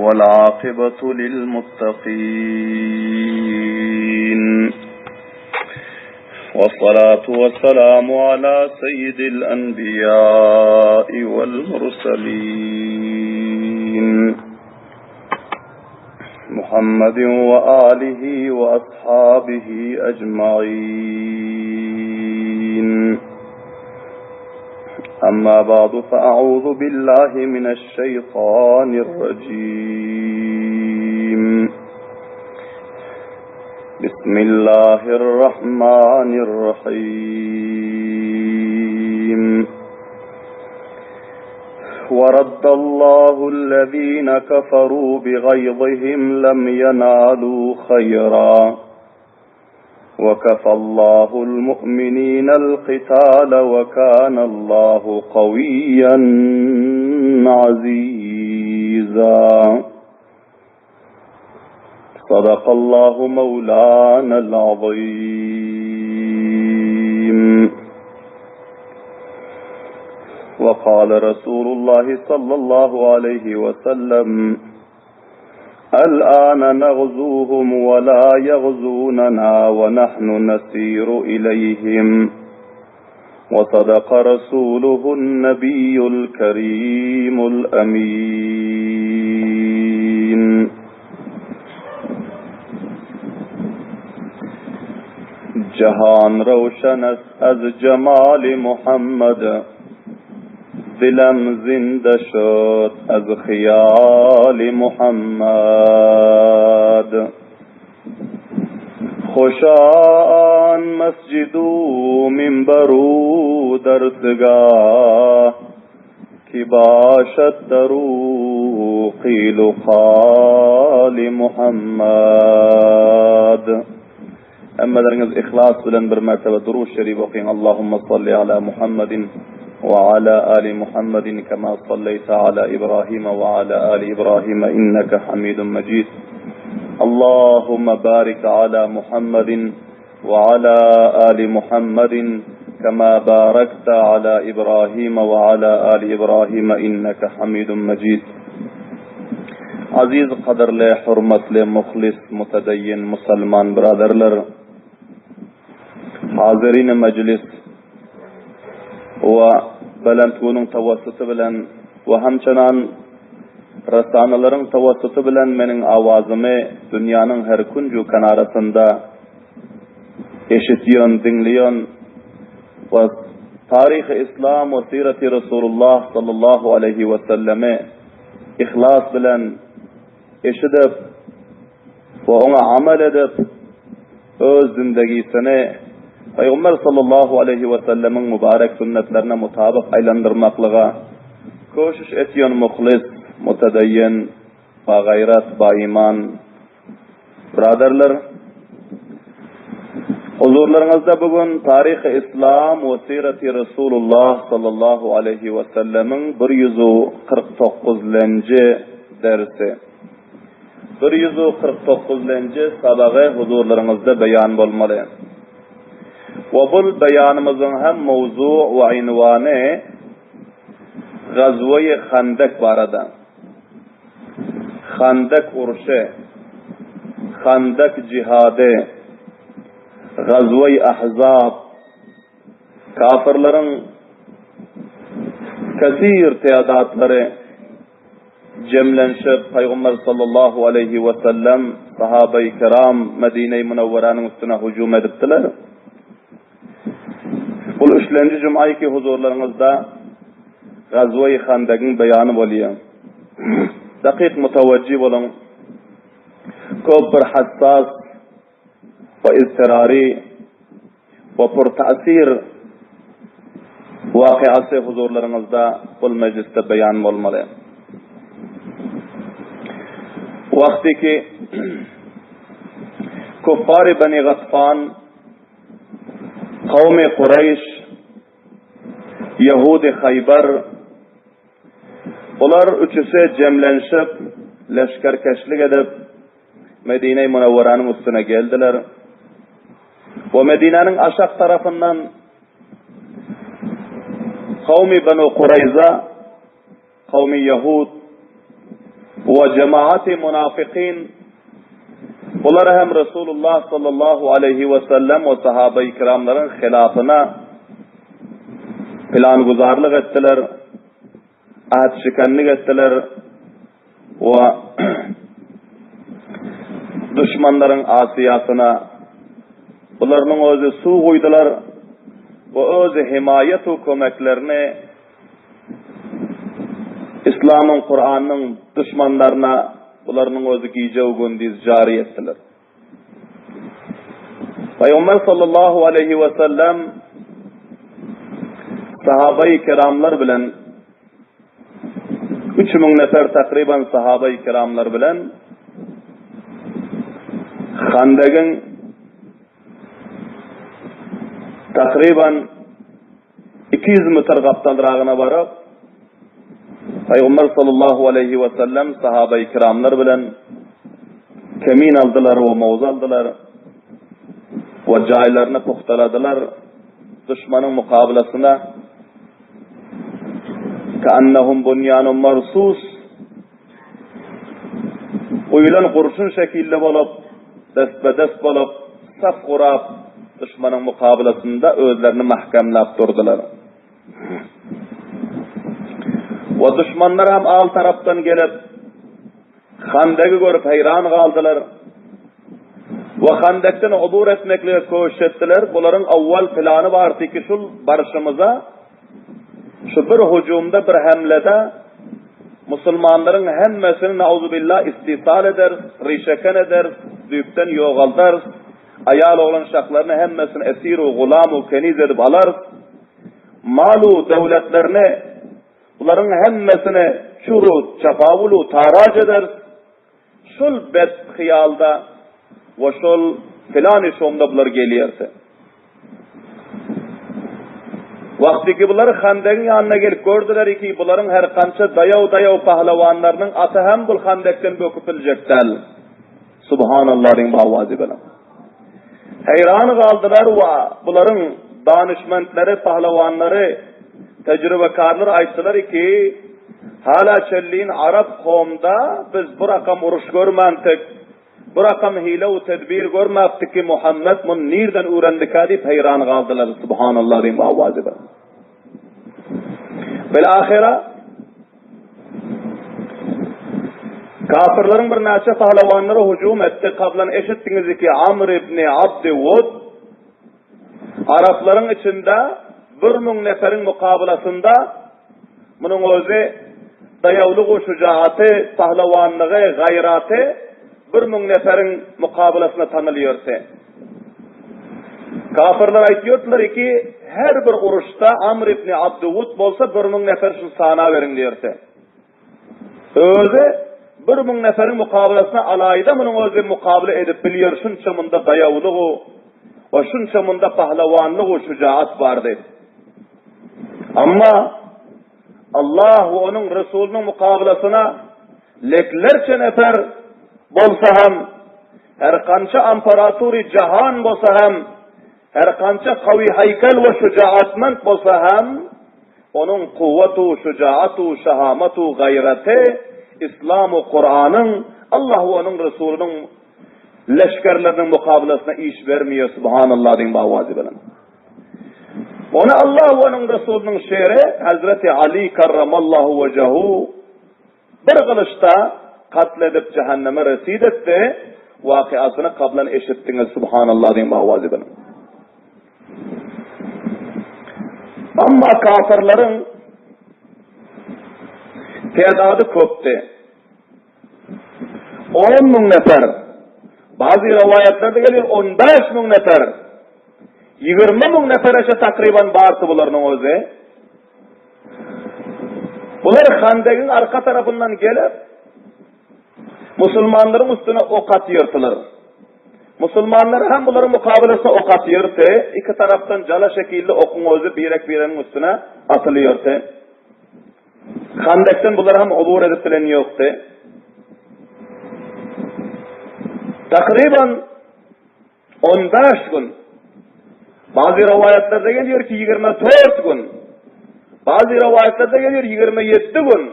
والعاقبة للمتقين، والصلاة والسلام على سيد الأنبياء والمرسلين محمد وآله وأصحابه أجمعين. أما بعد، فأعوذ بالله من الشيطان الرجيم. بسم الله الرحمن الرحيم. ورد الله الذين كفروا بغيظهم لم ينالوا خيرا وكفى الله المؤمنين القتال وكان الله قويا عزيزا. صدق الله مولانا العظيم. وقال رسول الله صلى الله عليه وسلم: الآن نغزوهم ولا يغزوننا ونحن نسير إليهم. وصدق رسوله النبي الكريم الأمين. جهان روشن از جمال محمد، دلم زنده شد از خیال محمد. خوشان مسجد و منبر و درسگاه، کی باشد درو قیل و قال محمد. اما درنگز اخلاص بلن بر مرتبه درود شریف وقین: اللهم صل على محمد وعلى آل محمد كما صليت على إبراهيم وعلى آل إبراهيم إنك حميد مجيد. اللهم بارك على محمد وعلى آل محمد كما باركت على إبراهيم وعلى آل إبراهيم إنك حميد مجيد. عزيز قدر له حرمت له مخلص متدين مسلمان برادرلر، حاضرين مجلس و بلندگونun tavassutu bilen ve hamçanan rasanalaryň tavassutu bilen meniň awazymy dünýanyň her kunju kanarasynda eşitýän, dinleýän we taryhy İslam we sirati Rasulullah sallallahu aleyhi ve selleme ihlas bilen eşidip we oňa amal edip öz zindegisini Peygamber sallallahu aleyhi ve sellemin mübarek sünnetlerine mutabık aylandırmaklığa koşuş etýän muhlis, mutedeyyin, ba gayret, ba iman braderler, huzurlarınızda bugün Tarih-i İslam ve Sirat-i Resulullah sallallahu aleyhi ve sellemin 149-njy dersi, 149-njy sabagy huzurlarınızda beyan bolmaly. Ve bu beyanımızın hem mevzu ve ünvanı Gazve-i Khandek barada. Khandek uruşu, Khandek cihadı, Gazve-i Ahzab, kafirlerin kesir teadatları cemlenşip Peygamber sallallahu aleyhi ve sellem sahabe-i kiram Medine-i Münevvere'nin üstüne hücum ediptiler. Bu 3-nji jum'aýky huzurlaryňyzda Gazwe-i Khandek'in beýany bolýar. Dakyk mutawajjih bolan. Köp bir hassas we istirari we purtasir waqiasy huzurlaryňyzda bu mejlisde beýan bolmaly. Wagtiki kuffar-ı Bani Ghatfan, Kavm-i Quraysh, Yahudi Khaybar, ular üçüsi cemlenşip leşkerkeşlik edip Medine-i Münevvere'nin üstüne geldiler. Ve Medine'nin aşağı tarafından Kavmi Banu Qurayza, Kavmi Yahud ve cemaati munafikin, bunlar hem Resulullah sallallahu aleyhi ve sellem ve sahabe-i kiramların hilafına planguzarlık ettiler, ahd şikenlik ettiler ve düşmanların asiyasına bunların özü su koydular ve özü himayet-u kömeklerini İslam'ın, Kur'an'ın düşmanlarına bunların özü giyeceği gündiz cari ettiler. Peygamber sallallahu aleyhi ve sellem sahabe-i kiramlar bilen 3000 nefer takriben sahabe-i kiramlar bilen Handeg'in takriben 200 metre kaptanırağına varıp Peygamber sallallahu aleyhi ve sellem sahabe-i kiramlar bilen kemin aldılar ve mavuz aldılar ve caylarını puhtaladılar düşmanın mukabelasına كأنهم بنيان مرصوص uyulan kurşun şekilde bulup destbedest bulup saf kurap düşmanın mukabelasında özlerini mahkemlap durdular. Ve düşmanlar hem alt taraftan gelip Handek'i görüp hayran kaldılar. Ve Handek'ten ubur etmekle koşuş ettiler. Bunların avval planı vardı ki şu barışımıza şu bir hücumda, bir hamlede Müslümanların hemmesini nauzubillah istisal eder, rişeken eder, düyükten yoğaldar, ayal olan şaklarını hemmesini esir-u, gulam-u, keniz edip alar, malu devletlerini, bunların hemmesini çuru, çapavulu, tarac eder, şul bedhiyalda ve şul filan işomda bunlar geliyerse. Vakti ki bunlar Handek'in yanına gelip gördüler ki bunların her kança dayav pahlavanlarının atı hem bu Handek'ten böküpilecekler. Subhanallah'ın bavazi bana. Hayran kaldılar ve bunların danışmentleri, pahlavanları, tecrübekarları ayttılar ki hala çelliğin Arap kavmda biz bu rakam uruş görmendik. Bu rakam hile-u tedbir görmektik ki Muhammed bunu nereden öğrendik deyip hayran kaldılar. Subhanallah'ın bavazi bana. Belahira kafirlerin bir neçe pahlavanları hücum etti. Kablan eşittiniz ki Amr ibn Abdi Wud Arapların içinde 1000 neferin mukabelasında bunun özü dayavlığı, şucaatı, pahlavanlığı, gayratı 1000 neferin mukabelasına tanılıyorsa. Kafirler aytıyorlar ki her bir uruşta Amr ibn Abduvud bolsa 1000 nefer şu sana verin diyorsa. Özü 1000 neferin mukabelasına alayda bunun özü mukabele edip biliyor şunçamında dayavlığı ve şunçamında pahlavanlığı, şucaat vardı. Ama Allah ve onun Resulünün mukabelasına leklerce nefer bolsa hem her kança amparatori cahan bolsa hem her kança kavi haykel ve şucaatmend bolsa hem onun kuvvetu, şucaatu, şahamatu, gayreti İslam-ı Kur'an'ın Allah ve onun Resulünün leşkerlerinin mukabelasına iş vermiyor. Subhanallah'ın bavazi bilen. Onu Allah ve onun Resulünün şehri Hazreti Ali karramallahu vecahu bir kılıçta katledip cehenneme resid etti. Vakıasını kablan eşittiniz. Subhanallah'ın bavazi bilen. Ama kafirlerin tedadı köptü. 10.000 nefer. Bazı rivayetlerde geliyor 15.000 nefer. 20.000 nefer ise takriben bağırtı bunların özü. Bunlar Handek'in arka tarafından gelip Müslümanların üstüne ok atıyorlar. Müslümanlar hem bunların mukabelesine ok atıyordu. İki taraftan cala şekilde okun özü birenin üstüne atılıyordu. Handek'ten bunlar hem ubur edip bilen yoktu. Takriben 15 gün. Bazı rivayetlerde geliyor ki 24 gün. Bazı rivayetlerde geliyor 27 gün.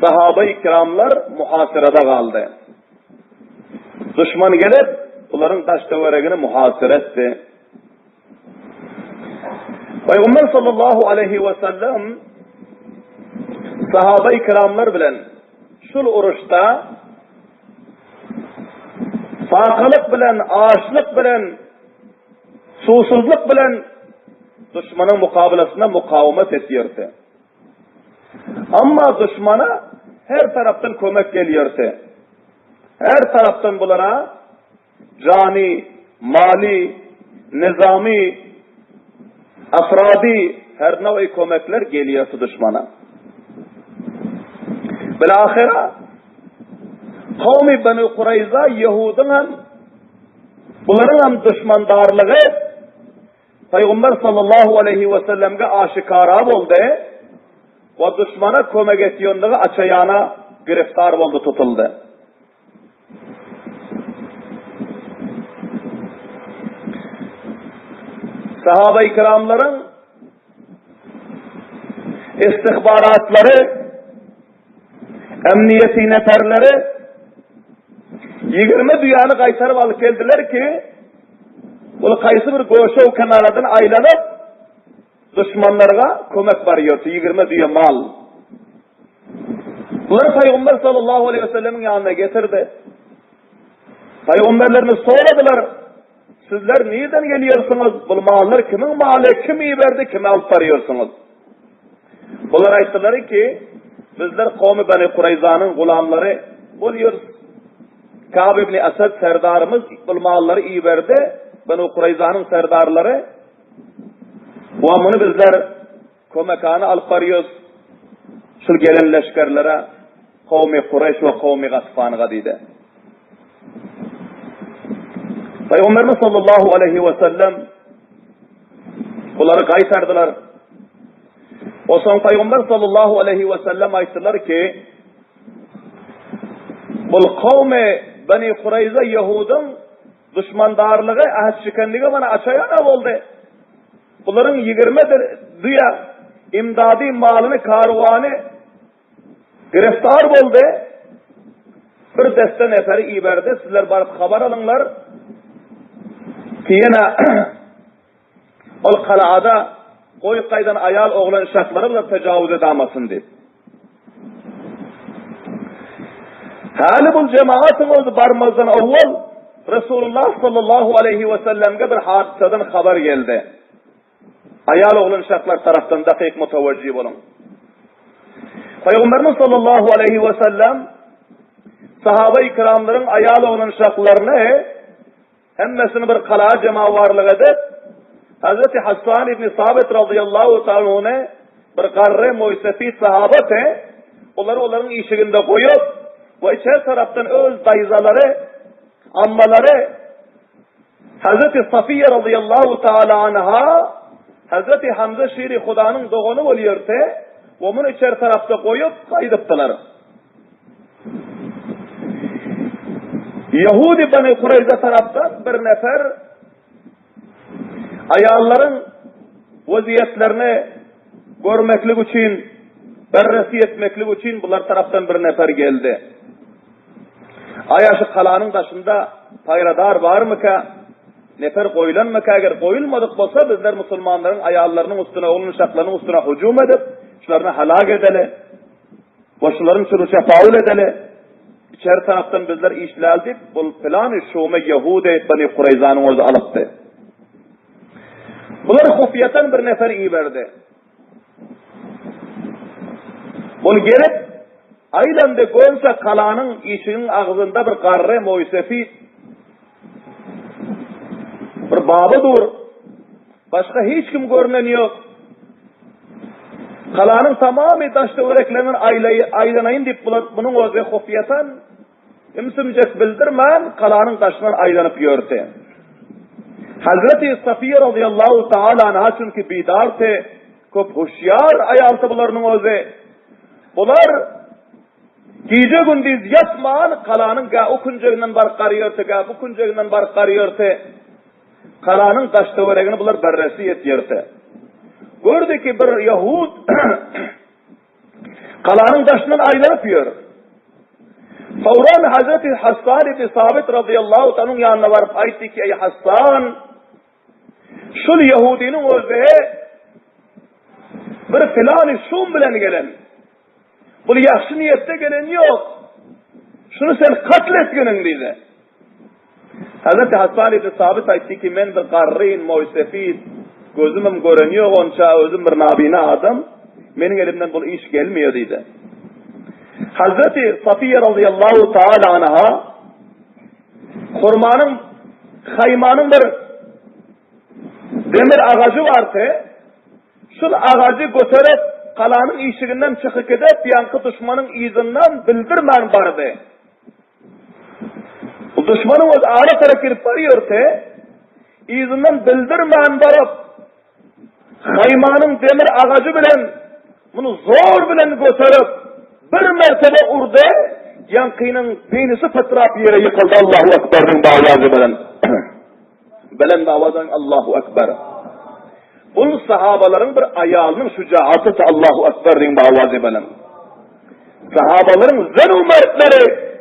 Sahabe-i kiramlar muhasirada kaldı. Düşman gelip bunların taş döveregini muhasir etti. Peygamber sallallahu aleyhi ve sellem sahabe-i kiramlar bilen şul uruşta fakılık bilen, ağaçlık bilen, susuzluk bilen düşmanın mukabelasına mukavemet ediyordu. Ama düşmana her taraftan kömek geliyordu. Her taraftan bunlara cani, mali, nizami, afradi her nevi kömekler geliyordu düşmana. Bilahira kavmi Beni Kureyza Yahudun hem bunların hem düşmandarlığı Peygamber sallallahu aleyhi ve sellem'e aşikara oldu ve düşmana kömek etiyonluğu açayana giriftar oldu, tutuldu. Sahabe-i kiramların istihbaratları, emniyeti neferleri 20 dünyanı kaytarıp alıp geldiler ki bunu kaysı bir goşov kenarından aylanıp düşmanlarına kömek varıyordu. 20 dünya mal. Bunları Peygamber sallallahu aleyhi ve sellem'in yanına getirdi. Peygamberlerimiz soradılar. Sizler nereden geliyorsunuz? Bu mallar kimin malı? Kim iyi verdi? Kime alıp varıyorsunuz? Bunlar ayettiler ki bizler kavmi Beni Kureyza'nın gulamları oluyoruz. Kâb ibn Esed serdarımız bu malları iyi verdi. Beni Kureyza'nın serdarları bu amını bizler kömekhanı alıp varıyoruz. Şu gelen leşkerlere kavmi Kureyş ve kavmi Gatfan'a dedi. Peygamberimiz sallallahu aleyhi ve sellem bunları kaytardılar. O son Peygamber sallallahu aleyhi ve sellem ayettiler ki bu kavmi Beni Kureyza Yahudun düşmandarlığı, ahd şikenliği bana açayana oldu. Bunların 20 düya imdadi malını, karvanı giriftar oldu. Bir deste neferi iyi verdi. Sizler barıp haber alınlar ki yine ol kalada koy kaydan ayal oğlan şartları bile tecavüz edamasın deyip. Hali bu cemaatimiz barmazdan evvel Resulullah sallallahu aleyhi ve sellem'e bir hadiseden haber geldi. Ayal oğlan şartlar taraftan dakik mutevecih olun. Peygamberimiz sallallahu aleyhi ve sellem sahabe-i kiramların ayal oğlan şartlarını hemmesini bir kala cemavarlık edip Hazreti Hassan ibn Sabit radıyallahu ta'ala bir karre muysefit sahabete onların işiginde koyup ve içer taraftan öz dayızaları, ammaları Hazreti Safiye radıyallahu ta'ala anha Hazreti Hamza şiiri Kuda'nın doğunu oluyordu ve onu içer tarafta koyup kaydıptılar. Yahudi Beni Kureyza taraftan bir nefer ayalların vaziyetlerini görmeklik için, berresi etmeklik için bunlar taraftan bir nefer geldi. Ayaşı kalanın taşında payradar var mı ki? Nefer koyulan mı ki? Eğer koyulmadık olsa bizler Müslümanların ayallarının üstüne, oğlun uşaklarının üstüne hücum edip şunlarını halak edeli, başlarının çürüşe faul edeli. İçeri taraftan bizler işlerdik. Bu plan-ı şume Yahudi Beni Kureyza'nın orada alıptı. Bunlar hufiyeten bir nefer iyi verdi. Bunu gelip aylanda koyunsa kalanın işinin ağzında bir karre muysefit bir baba dur. Başka hiç kim görünen yok. Kalanın tamamı taşta öreklerinin aylanayın deyip bunun özü hufiyeten imsimcek bildirmen kalanın taşından aylanıp yörtü. Hazreti Safiye radıyallahu ta'ala anha çünkü bidartı, köp huşyar ayaltı bunların özü. Bunlar gece gündüz yatmağın kalanın ga o kunceğinden barık karıyordu, ga bu kunceğinden barık karıyordu. Kalanın taşta öregini bunlar berresi yetiyordu. Gördü ki bir Yahud Kalanın taşından aylanıp yiyor. Fawran Hazreti Hassan ibn Sabit radıyallahu anh'ın yanına varıp aytti ki ey Hassan, şul Yahudinin özü bir filan şun bilen gelen. Bu yaxşı niyette gelen yok. Şunu sen katletgenin dedi. Hazreti Hassan ibn Sabit aytti ki men bir qarrin moysefid gözümüm göreniyor onça özüm bir nabina adam. Menin elimden bu iş gelmiyor dedi. Hazreti Safiye radıyallahu ta'ala anha hurmanın haymanın bir demir ağacı vardı. Şu ağacı götürüp kalanın işiğinden çıkıp edip yankı düşmanın izinden bildirmen vardı. Bu düşmanın o ağrı tarafı girip varıyordu. İzinden bildirmen varıp haymanın demir ağacı bilen bunu zor bilen götürüp bir mertebe urdu, yankının peynisi fıtrap yere yıkıldı. Allahu Ekber'in davazı bilen. Bilen davazın Allahu Ekber. Bu sahabaların bir ayağının şücaatı da Allahu Ekber'in davazı bilen. Sahabaların zenu mertleri,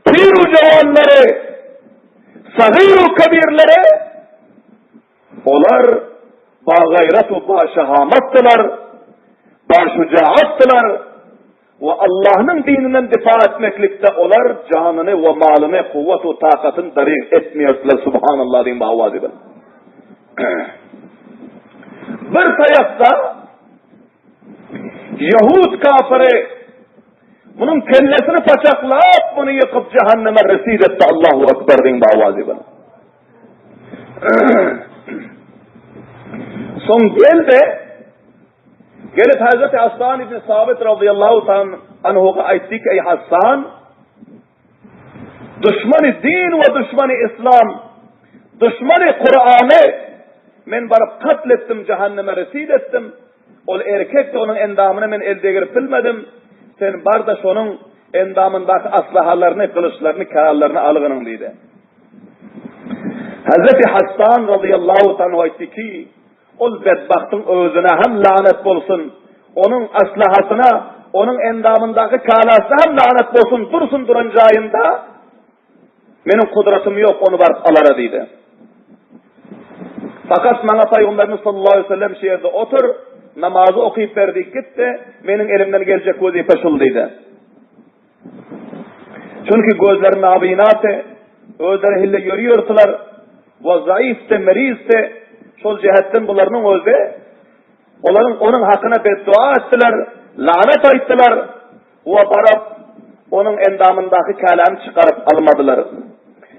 piru cavanları, sahiru kabirleri, onlar bağayrat ve bağşahamattılar, bağşücaattılar. Ve Allah'ın dininden difa etmeklikte olar canını ve malını, kuvvet ve takatını darik etmiyorlar. Subhanallah diyeyim bağvazı ben. Bir tarafta Yahud kafiri bunun kellesini paçaklap bunu yıkıp cehenneme resid etti. Allahu Ekber diyeyim bağvazı ben. Son gelip Hazreti Hassan ibn Sabit radıyallahu anhu'a aytti ki ey Hassan, düşmanı din ve düşmanı İslam, düşmanı Kur'an'ı men barıp katlettim, cehenneme resid ettim. Ol erkek de onun endamını men elde girip bilmedim. Sen bardaş onun endamındaki aslahalarını, kılıçlarını, kararlarını algının dedi. Hazreti Hassan radıyallahu anhu aytti ki ol bedbahtın özüne hem lanet bolsun, onun aslahasına, onun endamındaki kalasına hem lanet bolsun, dursun durancağında, benim kudretim yok, onu var alara dedi. Fakat bana Peygamberimiz sallallahu aleyhi ve sellem şehirde otur, namazı okuyup verdik gitti, benim elimden gelecek vazife şul dedi. Çünkü gözlerin abinatı, özleri hille görüyordular, ve zayıftı, merizdi, şol cihetten bularının özü, onun hakkına beddua ettiler, lanet ayttılar, ve barab onun endamındaki kalanı çıkarıp almadılar.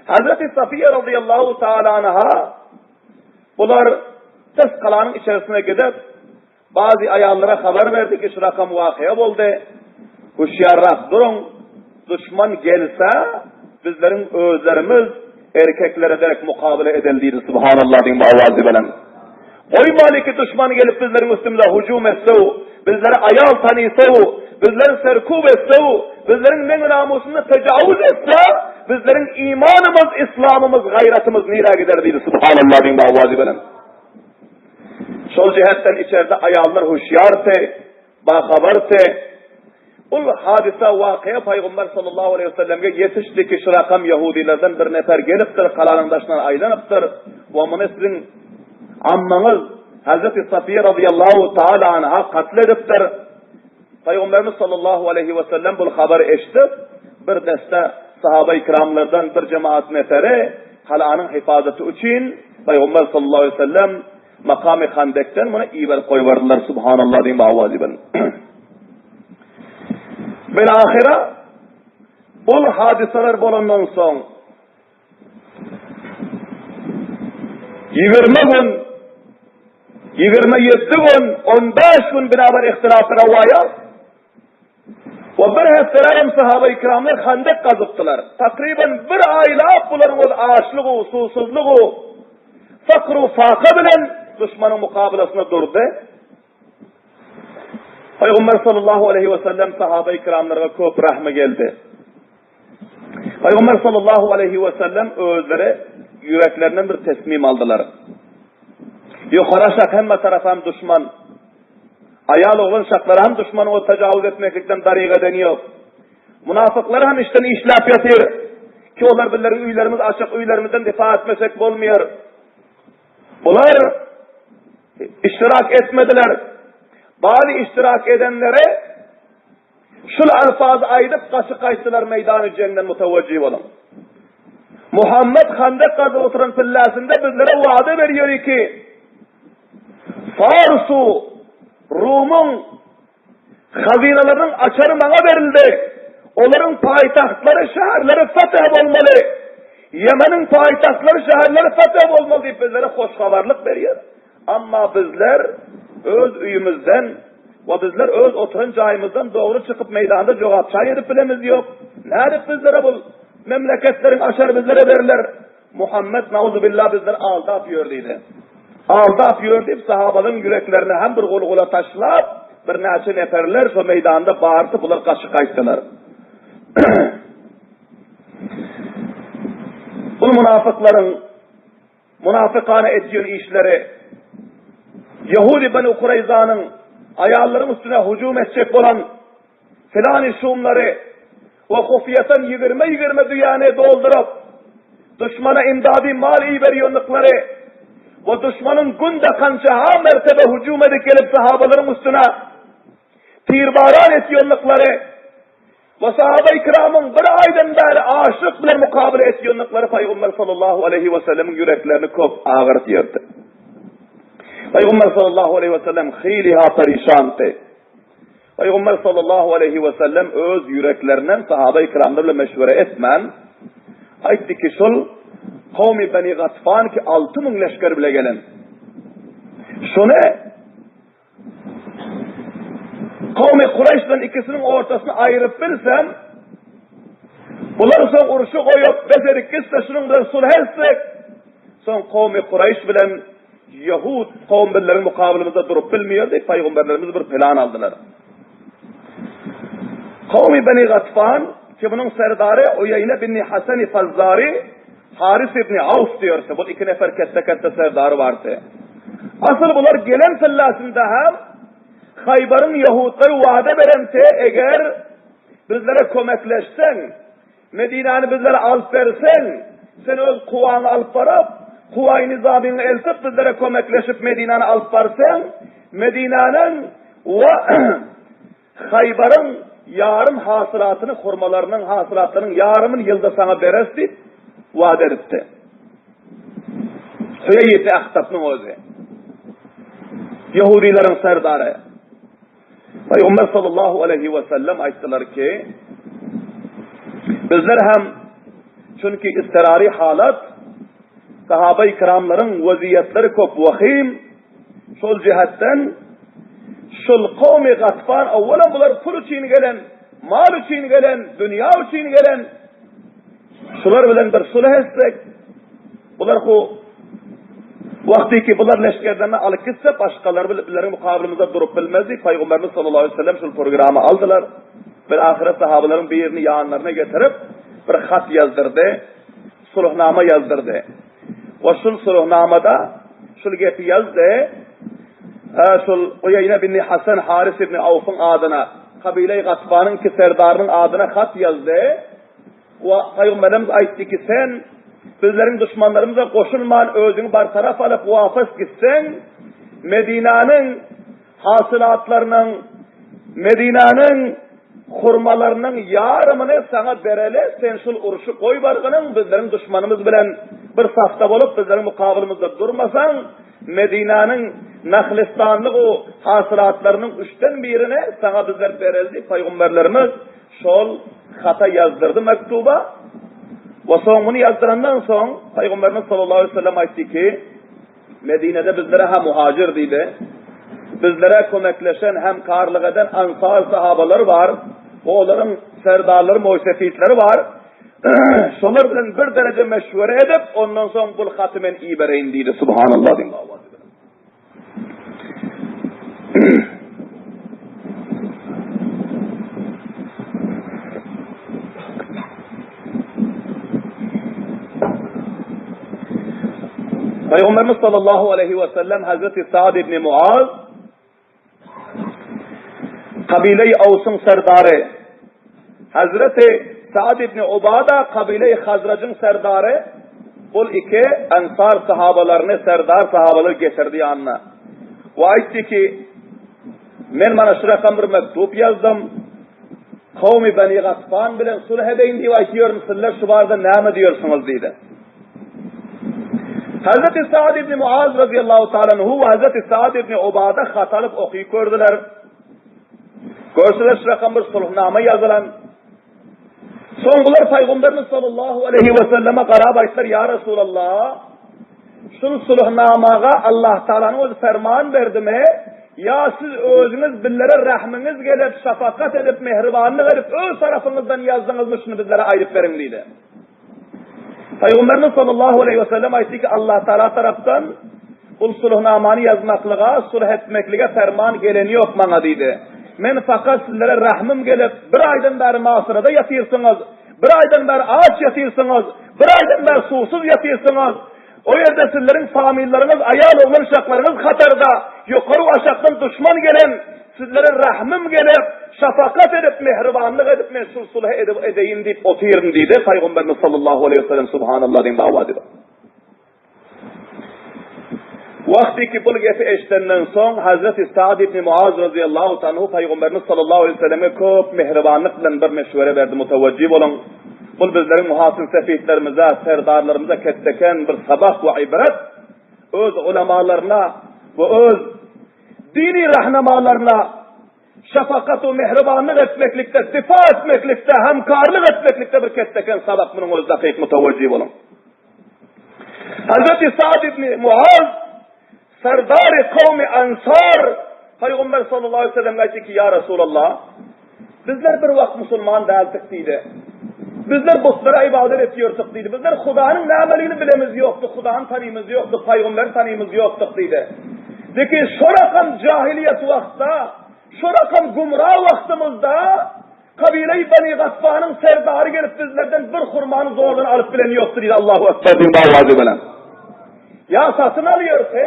Hazreti Safiye radıyallahu ta'ala anha, bunlar tes kalanın içerisine gidip, bazı ayarlara haber verdi ki şu rakam vakıya oldu, huşyarrak durun, düşman gelse, bizlerin özlerimiz, erkeklere direkt mukabele edildiydi. Subhanallah diyeyim bu avazı bilen. Koymalı ki düşman gelip bizlerin üstümüze hücum etsev, bizlere ayal tanıysev, bizlerin serkub etsev, bizlerin men namusunda tecavüz etse, bizlerin imanımız, İslamımız, gayretimiz nira gider deydi. Subhanallah diyeyim bu avazı bilen. Sol cihetten içeride ayallar huşyartı, bahabartı. Bu hadise vakıya Peygamber sallallahu aleyhi ve sellem'e yetişti ki şu rakam Yahudilerden bir nefer geliptir, kalanındaşlar aylanıptır. Ve bunu sizin ammanız Hazreti Safiye radıyallahu ta'ala anha katlediptir. Peygamberimiz sallallahu aleyhi ve sellem bu haberi eşitip, bir deste sahabe-i kiramlardan bir cemaat neferi, kalanın hifazeti için Peygamber sallallahu aleyhi ve sellem makam-ı Handek'ten buna iber koyvardılar. Subhanallah diyeyim bağvazı ben. Belahira bu hadiseler bolandan son 20 gün 27 gün 15 gün beraber ihtilafı revaya ve bir haftalarım sahabe-i kiramlar Handek kazıptılar. Takriben bir ayla bunların ağaçlığı, susuzluğu, fakru fakı bilen düşmanın mukabelasına durdu. Peygamber sallallahu aleyhi ve sellem sahabe-i kiramlara köp rahme geldi. Peygamber sallallahu aleyhi ve sellem özleri yüreklerinden bir teslim aldılar. Yukarı aşağı hem tarafım düşman. Ayal olan şakları hem düşmanı o tecavüz etmeklikten dariga deniyor. Münafıklar hem işten işlap yatır. Ki onlar birileri üylerimiz açık üylerimizden difa etmesek olmuyor. Bunlar iştirak etmediler. Bazı iştirak edenlere şu alfazı aydıp kaşı kaçtılar meydanı cennet mutevecih olun. Muhammed Handek kazı oturan pillasında bizlere vaade veriyor ki Farsu, Rum'un hazinelerinin açarı bana verildi. Onların payitahtları, şehirleri fetih olmalı. Yemen'in payitahtları, şehirleri fetih olmalı deyip bizlere hoşhavarlık veriyor. Ama bizler öz üyümüzden ve bizler öz oturun cayımızdan doğru çıkıp meydanda cevapçay edip bilemiz yok. Ne edip bizlere bu memleketlerin aşarı bizlere verirler. Muhammed nauzubillah bizler aldap yördüydü. Aldap yördüyüp sahabanın yüreklerine hem bir kolu taşlap bir neçe neferler şu meydanda bağırtıp bunlar kaşı kaçtılar. Bu münafıkların münafıkane ettiğin işleri Yahudi Beni Kureyza'nın ayarların üstüne hücum edecek olan filan şumları ve hufiyeten 20 dünyayı doldurup düşmana imdadi mali veriyorlukları ve düşmanın günde kancaha mertebe hücum edip gelip sahabaların üstüne tirbaran ediyorlukları ve sahabe-i kiramın bir aydan beri aşık bile mukabele ediyorlukları Peygamber sallallahu aleyhi ve sellem'in yüreklerini çok ağırtıyordu. Peygamber sallallahu aleyhi ve sellem hiliha perişandı. Peygamber sallallahu aleyhi ve sellem öz yüreklerinden sahabe-i kiramlarla meşvere etmen aytti ki şol kavmi Beni Gatfan ki 6.000 leşker bile gelen şunu kavmi Kureyş'ten ikisinin ortasını ayırıp bilsem bunlar son uruşu koyup bezerik gitse şunun bilen sulh etsek son kavmi Kureyş bilen Yahud kavimlerin mukabilimizde durup bilmiyor diye peygamberlerimiz bir plan aldılar. Kavmi Beni Gatfan ki bunun serdarı Uyeyne bin Hasan-ı Fazzari Haris İbni Avs diyorsa bu iki nefer kette serdarı vardı. Asıl bunlar gelen fellasında hem Haybar'ın Yahudları vaade verente eğer bizlere kömekleşsen Medine'ni bizlere alıp versen sen öz kuvanı alıp varıp kuvay nizamını eltip bizlere kömekleşip Medine'ni alıp varsan Medine'nin ve Haybar'ın yarım hasılatını kurmalarının hasılatlarının yarımın yılda sana beresti vaade etti. Süyeyyid-i Ahtap'ın özü. Yahudilerin serdarı. Peygamber sallallahu aleyhi ve sellem ayttılar ki bizler hem çünkü istirari halat sahabe-i kiramların vaziyetleri çok vahim şol cihetten şol kavmi Gatfan evvela bunlar pul için gelen mal için gelen dünya için gelen şular bilen bir sulh etsek bunlar vakti ki bunlar leşkerlerini alıp gitse başkaları mukabilimizde durup bilmezdi. Peygamberimiz sallallahu aleyhi ve sellem şu programı aldılar. Bir ahiret sahabaların bir yerini yanlarına getirip bir hat yazdırdı. Sulhname yazdırdı. Ve şu sulhnamada şu gepi yazdı. Şu Uyeyne bin Hasan Haris ibn Avf'ın adına kabile-i Gatfan'ın ki serdarının adına hat yazdı. Ve Peygamberimiz aytti ki sen bizlerin düşmanlarımıza koşulman özünü bartaraf alıp vafız gitsen Medine'nin hasılatlarının Medine'nin hurmalarının yarımını sana berele sen şu uruşu koy bargının bizlerin düşmanımız bilen bir safta olup bizlerin mukabilimizde durmasan Medine'nin Nahlistanlık o hasılatlarının 3'ten birini sana bizler bereldi. Peygamberlerimiz şol hata yazdırdı mektuba. Ve son bunu yazdırandan son Peygamberimiz sallallahu aleyhi ve sellem aytti ki Medine'de bizlere hem muhacir dedi. Bizlere kömekleşen hem karlık eden ansar sahabaları var. Onların serdarları, muhsefitleri var. Şunlar bilen bir derece meşvere edip ondan sonra bu hatimen iyi bereyin dedi. Subhanallah din. Peygamberimiz sallallahu aleyhi ve sellem Hazreti Sa'd ibn Muaz kabile-i Avs'ın serdarı. Hazreti Sa'd ibn Ubada kabile-i Hazrac'ın serdarı. Bu iki Ensar sahabalarını, serdar sahabaları getirdiği anla. Ve aytti ki, men mana şu rakam bir mektup yazdım. Kavmi Beni Gatfan bilen sulh edeyin diye aytıyorum, sizler şu barada ne diyorsunuz dedi. Hazreti Sa'd ibn Muaz radıyallahu ta'ala anhu ve Hazreti Sa'd ibn Ubada hatalıp okuyu gördüler. Görsüler şu rakam bir sulhname yazılan. Songular Peygamberimiz sallallahu aleyhi ve selleme qarab aytlar, ya Resulallah, şunu sulhnamaga Allah Ta'ala'nın özü ferman verdi mi? Ya siz özünüz bizlere rahminiz gelip, şafakat edip, mehribanlık edip, öz tarafınızdan yazdınız mı şunu bizlere ayırıp verin dedi. Peygamberimiz sallallahu aleyhi ve sellem aytti ki Allah Ta'ala taraftan bu sulhnamanı yazmaklığa, sulh etmekliğe ferman geleni yok bana dedi. Men fakat sizlere rahmim gelip bir aydan beri masırada yatırsınız, bir aydan beri ağaç yatırsınız, bir aydan beri susuz yatırsınız. O yerde sizlerin familleriniz, ayal oğlan uşaklarınız hatarda, yukarı aşaktan düşman gelen, sizlere rahmim gelip, şafakat edip, mehribanlık edip, mesul sulh edeyim deyip otururum dedi. Peygamberimiz sallallahu aleyhi ve sellem subhanallah deyin dava dedi. Vakti ki bu gepi eşlerinden son Hazreti Sa'd ibn Muaz radıyallahu anhu Peygamberimiz sallallahu aleyhi ve selleme çok mehribanlıkla bir meşvere verdi, muteveccih olun. Bu bizlerin muhasin sefihlerimize, serdarlarımıza ketteken bir sabah ve ibret, öz ulemalarına ve öz dini rahnamalarına şafakat ve mehribanlık etmeklikte, difa etmeklikte, hemkarlık etmeklikte bir ketteken sabah bunun öz dakik muteveccih olun. Hazreti Sa'd ibn Muaz serdar-ı kavmi Ensar Peygamber sallallahu aleyhi ve sellem dedi ki ya Resulallah, bizler bir vakit Müslüman değildik dedi. Bizler butlara ibadet ediyorsak dedi. Bizler Huda'nın ne amelini bilemiz yoktu. Huda'nın tanımız yoktu. Peygamber tanımız yoktu dedi. De ki şu rakam cahiliyet vakti, şu rakam gumrah vaktimizde kabile-i Beni Gatfan'ın serdarı gelip bizlerden bir hurmanı zordan alıp bilen yoktu dedi. Allahu Ekber din davazı bilen. Ya satın alıyorsa,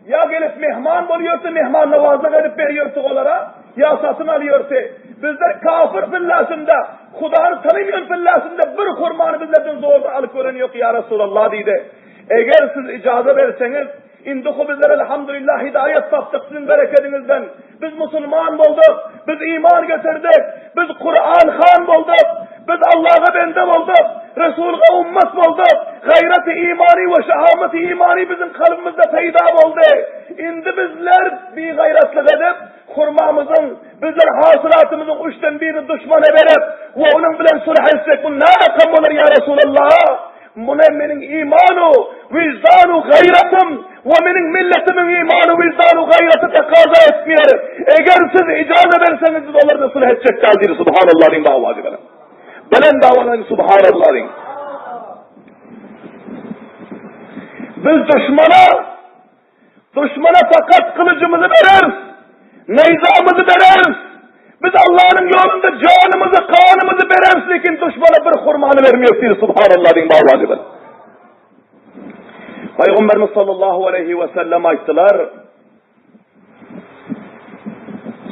ya gelip mehman buluyorsa, mehman navazlık edip veriyorsa onlara, ya satın alıyorsa, bizler kafir fillasında, Huda'nı tanımayan fillasında bir kurmanı bizlerden zorda alıp gören yok ya Resulallah dedi. Eğer siz icazet verseniz, İnduhu bizler elhamdülillah hidayet taptık sizin bereketinizden. Biz Müslüman olduk, biz iman getirdik, biz Kur'an han olduk, biz Allah'a bende olduk, Resul'a ummet olduk, gayret-i imani ve şahamet-i imani bizim kalbimizde peyda oldu. Şimdi bizler bir gayretlik edip, kurmamızın, bizler hasılatımızın üçten birini düşmana verip, ve onun bilen sulh etsek, bu ne rakam olur ya Resulallah? Benim imanu, vicdanu gayretim ve benim milletimin imanu, vicdanu gayreti tekaza etmiyor. Eğer siz icazet ederseniz biz onları sulh edecekler diyor. Subhanallah din davacı benim. Belen davaların subhanallah din. Biz düşmana fakat kılıcımızı veririz, neyzamızı veririz. Biz Allah'ın yolunda canımızı, kanımızı veririz, lakin düşmana bir hurmanı vermiyor diyor. Subhanallah din davacı benim. Peygamberimiz sallallahu aleyhi ve sellem ayttılar,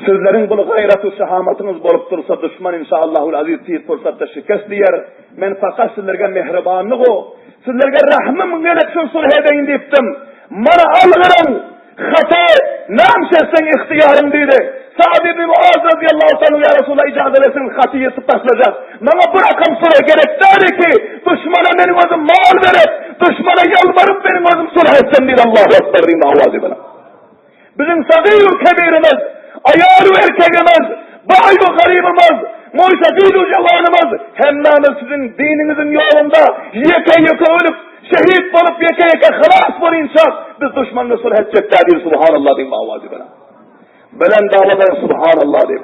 sizlerin bunu gayret-u şahamatınız bolup dursa düşman inşallahul aziz tiyit fırsatta şikest diyer. Men fakat sizlerge mehribanlık o, sizlerge rahmim gelip şu sulh edeyin deyiptim. Mana algırın, hata, nam şersen ihtiyarım dedi. Sa'd ibn Muaz radıyallahu anh ya Resulallah icazet edersiniz hatiye sıpaslayacak. Bana bırakın sulh gerek der ki düşmana benim özüm mal verip, düşmana yalvarıp benim özüm sulh etsin diye Allahu Ekber diyeyim avazı bana. Bizim sagîr-ü kebirimiz, ayâr-ı erkeğimiz, bây-ı garibimiz, muysakîr-ü cevanımız, hemmâmiz sizin dininizin yolunda yeke ölüp, şehit olup yeke hılas bol inşallah biz düşmanla sulh edecekler diye subhanallah diyeyim avazı bana. Belen davadan subhanallah deyip.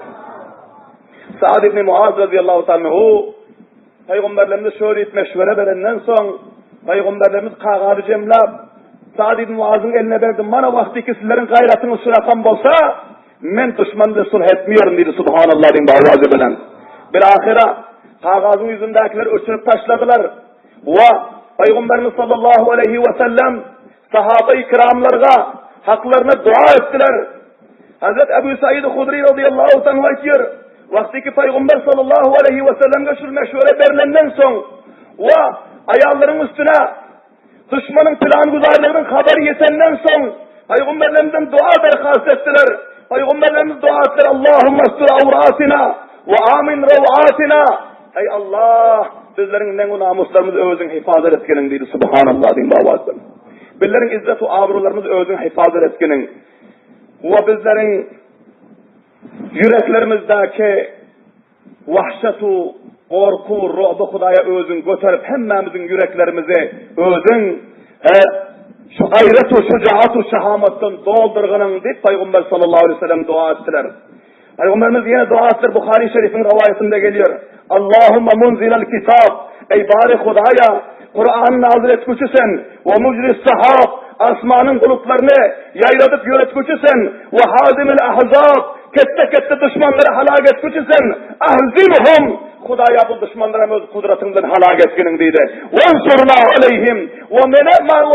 Sa'd ibn Muaz radıyallahu anhu Peygamberlerimiz şöyle meşvere verenden son Peygamberlerimiz kağarı cemlap Sa'd ibn Muaz'ın eline verdi. Mana vakti ki sizlerin gayretiniz şurakan bolsa men düşmanla sulh etmiyorum dedi subhanallah deyip avazı bilen. Bir ahira kağazın yüzündekiler uçurup taşladılar. Ve Peygamberimiz sallallahu aleyhi ve sellem sahabe-i kiramlarga haklarına dua ettiler. Hazret Ebu Said Hudri radıyallahu anh aytıyor. Vaktiki Peygamber sallallahu aleyhi ve sellem'e şu meşhure verilenden son ve ayarların üstüne düşmanın plan güzarlarının haberi yetenden son Peygamberlerimizden dua derhast ettiler. Peygamberlerimiz dua ettiler. Allahümme estur avratina ve amin revatina. Ey Allah, bizlerin ne namuslarımızı özün hifazet etkenin deydi. Subhanallah diyeyim babasın. Bizlerin izzet ve avrularımızı özün hifazet etkenin. Ve bizlerin yüreklerimizdeki vahşetu, korku, ru'bu Hudaya özün götürüp hemmemizin yüreklerimizi özün şu gayretu, şucaatu, şahamattan doldurgunun deyip Peygamber sallallahu aleyhi ve sellem dua ettiler. Peygamberimiz yine dua ettiler. Bukhari Şerif'in rivayetinde geliyor. Allahümme munzilel kitab. Ey bari Hudaya, Kur'an nazil etmişsen ve mucris sahab, asmanın bulutlarını yayladıp yönetmişsen ve hadimil ahzab, kette düşmanları halak etmişsen ahzimhum. Hudaya bu düşmanlara öz kudretinden halak etkenin deydi. Vensurna aleyhim ve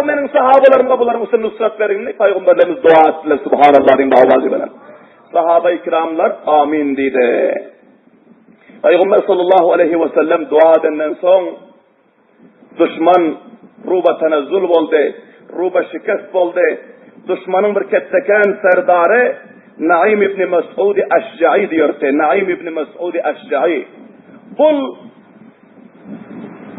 menin sahabalarımda bunların üstüne nusret verin. Peygamberlerimiz dua ettiler. Subhanallah diyeyim avazi benim. Sahaba-i kiramlar amin deydi. Peygamber sallallahu aleyhi ve sellem dua edenden son düşman ruba tenezzül oldu, ruba şikast oldu. Düşmanın bir ketteken serdarı Naim ibn Mes'ud Eşca'i diyor ki, Naim ibn Mes'ud Eşca'i. Bu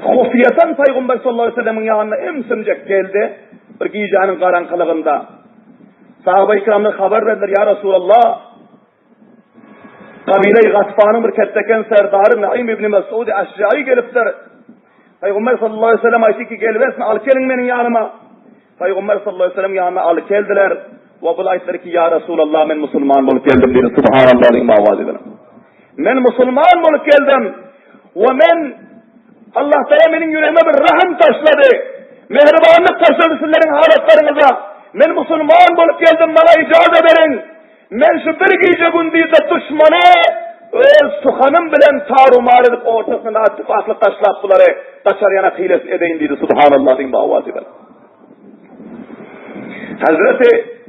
hufiyeten Peygamber sallallahu aleyhi ve sellem'in yanına emsimcek geldi. Bir giyeceğinin karanlıklarında. Sahabe-i kiramlar haber verdiler, ya Resulallah, kabile-i Gatfan'ın bir ketteken serdarı Naim ibn Mes'ud Eşca'i gelipler. Peygamber sallallahu aleyhi ve sellem ayeti ki gelversin, al gelin benim yanıma. Peygamber sallallahu aleyhi ve sellem yanına al geldiler. Ve bu ayetler ki ya Resulallah, ben Müslüman olup geldim dedi. Subhanallah diyeyim avazi benim. Ben Müslüman olup geldim. Ve men Allah Teala benim yüreğime bir rahim taşladı. Mehribanlık taşladı sizlerin halatlarınıza. Ben Müslüman olup geldim, bana icazet verin. Men şu bir gece gündüzde düşmanı öz suhanım bilen tarumar edip ortasında tıfaklı taşlap bunları taşar yana hiles edeyin dedi. Subhanallah diyeyim avazi benim. Hazreti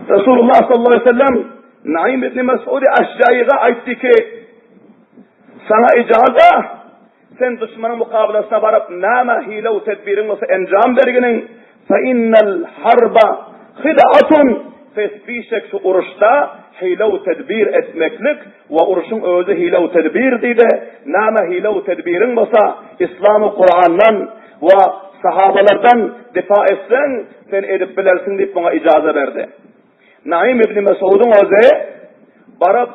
Resulullah sallallahu aleyhi ve sellem Naim ibn Mes'ud Eşca'i'ye aytti ki sana icazet, sen düşmanın mukabilesine varıp nama hile ve tedbirin olsa encam verginin fe innel harba hid'atun fesbişek şu uruşta hile ve tedbir etmeklik ve uruşun özü hile ve tedbir deydi. Nama hile ve tedbirin olsa İslam-ı Kur'an'dan ve sahabalardan difa etsen sen edip bilersin deyip bana icazet verdi. Naim ibn Mes'ud'un özü barıp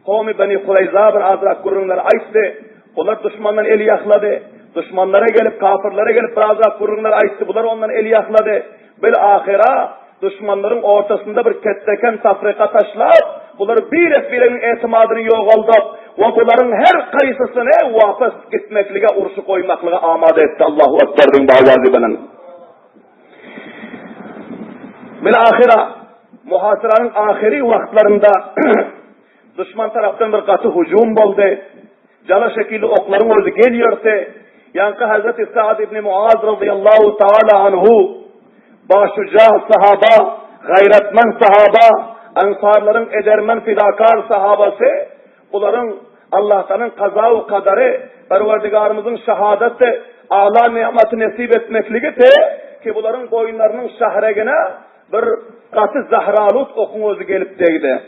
kavmi Beni Kureyza bir azrak kurunlar ayıttı. Onlar düşmandan eli yakladı. Düşmanlara gelip kafirlere gelip bir azrak kurunlar ayıttı. Bunlar ondan eli yakladı. Böyle ahira düşmanların ortasında bir ketteken tafrika taşlar. Bunları bir etbirenin etimadını yok oldu. Ve bunların her kayısısını vafız gitmekliğe, uruşu koymaklığa amade etti. Allahu Ekber din bağvazibinin. Bilahira muhasıranın ahiri vaktlarında düşman taraftan bir katı hücum oldu. Cana şekilli okların özü geliyorsa yankı Hazreti Sa'd ibn Muaz radıyallahu teala anhu başuca sahaba, gayretmen sahaba, ansarların edermen fidakar sahabası, bunların Allah'tanın kaza-u kadarı, Perverdigarımızın şehadeti, âlâ nimeti nesip etmekliği ki bunların boyunlarının şahregine bir katı zahralut okun özü gelip değdi.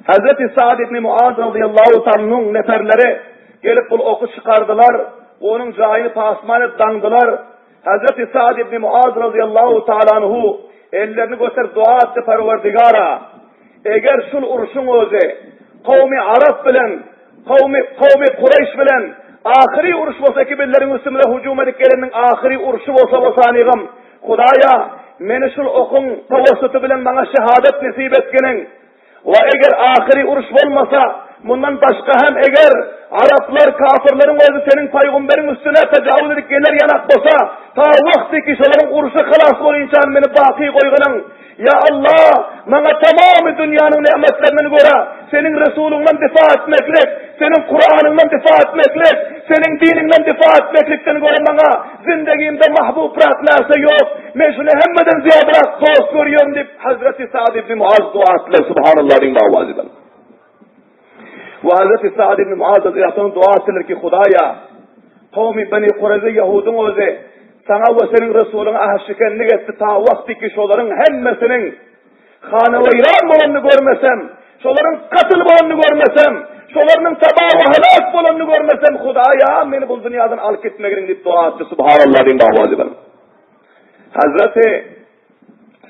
Hazreti Sa'd ibn Muaz radıyallahu ta'nın neferleri gelip bu oku çıkardılar, onun cahili pasmanı dandılar. Hazreti Sa'd ibn Muaz radıyallahu ta'ala anhu ellerini göster dua etti Perverdigara. Eğer şul uruşun özü kavmi Arap bilen, kavmi Kureyş bilen ahiri uruş olsa ki billerin üstümüne hücum edip gelenin ahiri uruşu olsa basaniyim. Hudaya meni şul okun tavasıtı bilen bana şehadet nesip etkenin. Ve eğer ahiri uruş olmasa bundan başka hem eğer Araplar kafirlerin özü senin peygamberin üstüne tecavüz edip gelir yanak olsa ta vakti kişilerin uruşu kılas olunca beni baki koygunun. Ya Allah, bana tamamı dünyanın nimetlerinden göre senin Resulünden difa etmekle, senin Kur'an'ından difa etmekle, senin dininden difa etmeklikten göre bana zindagimde mahbub bıraklarsa yok. Men şunu hemmeden ziyade dost görüyorum deyip Hazreti Sa'd ibn Muaz dua ettiler. Subhanallah din davazıdan. Ve Hazreti Sa'd ibn Muaz radıyallahu dua ettiler ki Hudaya kavmi Bani Kureyze Yahudun özü sana ve senin Resulüne aşıkenlik etti ta vakti ki şoların hemmesinin hanevayran bolanını görmesem, şoların katıl bolanını görmesem, şolarının sabah ve helak bolanını görmesem Hudaya beni bu dünyadan alıp gitmegirin deyip dua etti. Subhanallah din davazıdan. Hazreti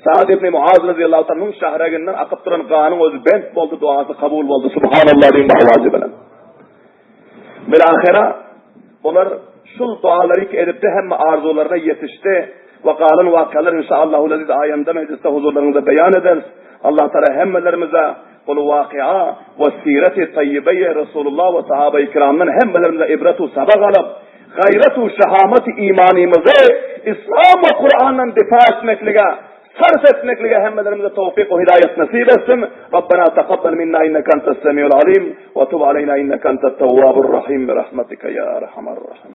Sa'd ibn Muaz radıyallahu anh'ın şahraginden akıp duran kanun özü bent oldu, duası kabul oldu. Subhanallah din davazıdan. Bilahira bunlar şu duaları ki edip de hem arzularına yetişti ve kalan vakalar inşallah aziz ayında mecliste huzurlarınızda beyan ederiz. Allah Teala hemmelerimize bu vakia ve sireti tayyibeye Resulullah ve sahabe-i kiramdan hemmelerimize ibretu sabak alıp gayretu şehameti imanimize İslam ve Kur'an'dan difa etmekliğe sarf etmekliğe hemmelerimize tevfik ve hidayet nasip etsin. Rabbena taqabbal minna inneke entes semiyul alim ve tub aleyna inneke entet tevvabur rahim bi rahmetike ya erhamer rahim.